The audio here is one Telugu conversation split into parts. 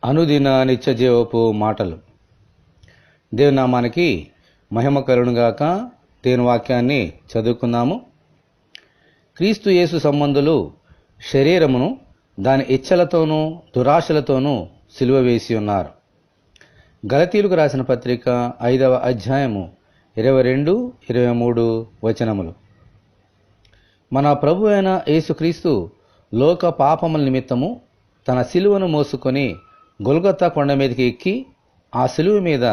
అనుదిన నిత్య జీవపు మాటలు. దేవుని నామానికి మహిమ కలుగునుగాక. దేవుని వాక్యాన్ని చదువుకుందాము. క్రీస్తు యేసు సంబంధులు శరీరమును దాని ఇచ్చలతోనూ దురాశలతోనూ సిలువ వేసి ఉన్నారు. గలతీయులకు రాసిన పత్రిక 5వ అధ్యాయము 22-23 వచనములు. మన ప్రభు అయిన యేసుక్రీస్తు లోక పాపముల నిమిత్తము తన సిలువను మోసుకొని గొల్గొతా కొండ మీదకి ఎక్కి ఆ సిలువ మీద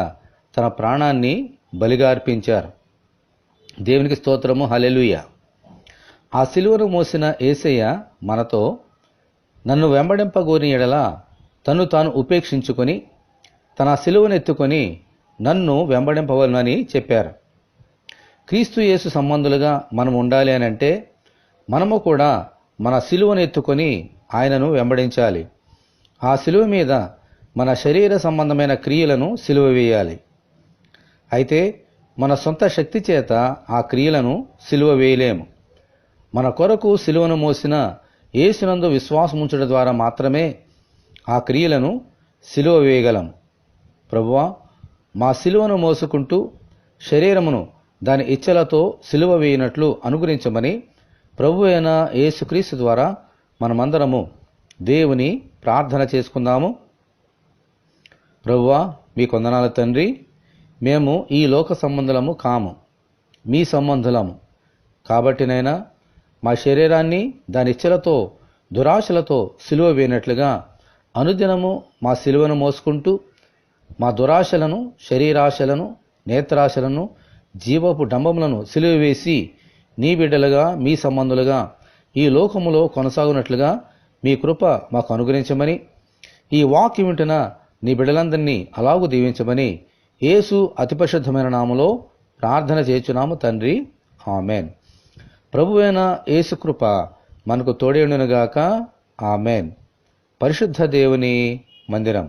తన ప్రాణాన్ని బలిగా అర్పించారు. దేవునికి స్తోత్రము, హల్లెలూయా. ఆ సిలువను మోసిన యేసయ్య మనతో, నన్ను వెంబడింపగోరిన ఎడల తను తాను ఉపేక్షించుకొని తన సిలువను ఎత్తుకొని నన్ను వెంబడింపవలనని చెప్పారు. క్రీస్తు యేసు సంబంధులుగా మనం ఉండాలి అని అంటే మనము కూడా మన సిలువను ఎత్తుకొని ఆయనను వెంబడించాలి. ఆ సిలువ మీద మన శరీర సంబంధమైన క్రియలను సిలువ వేయాలి. అయితే మన సొంత శక్తి చేత ఆ క్రియలను సిలువ వేయలేము. మన కొరకు సిలువను మోసిన యేసునందు విశ్వాసముంచడం ద్వారా మాత్రమే ఆ క్రియలను సిలువ వేయగలం. ప్రభువా, మా సిలువను మోసుకుంటూ శరీరమును దాని ఇచ్చలతో సిలువ వేయనట్లు అనుగ్రహించమని ప్రభు అయిన యేసుక్రీస్తు ద్వారా మనమందరము దేవుని ప్రార్థన చేసుకుందాము. ప్రభువా, మీ కొందనాల తండ్రి, మేము ఈ లోక సంబంధులము కాము, మీ సంబంధులము. కాబట్టినైనా మా శరీరాన్ని దాని ఇచ్చలతో దురాశలతో సిలువ వేయనట్లుగా అనుదినము మా సిలువను మోసుకుంటూ మా దురాశలను, శరీరాశలను, నేత్రాశలను, జీవపు డంబములను సిలువ వేసి నీ బిడ్డలుగా, మీ సంబంధులుగా ఈ లోకములో కొనసాగునట్లుగా మీ కృప మాకు అనుగ్రహించమని, ఈ వాక్యం వింటున్న నీ బిడ్డలందరినీ అలాగూ దీవించమని యేసు అతి పరిశుద్ధమైన నామములో ప్రార్థన చేయుచున్నాము తండ్రి, ఆమెన్. ప్రభువైన యేసు కృప మనకు తోడేయుండునుగాక. ఆమెన్. పరిశుద్ధ దేవుని మందిరం.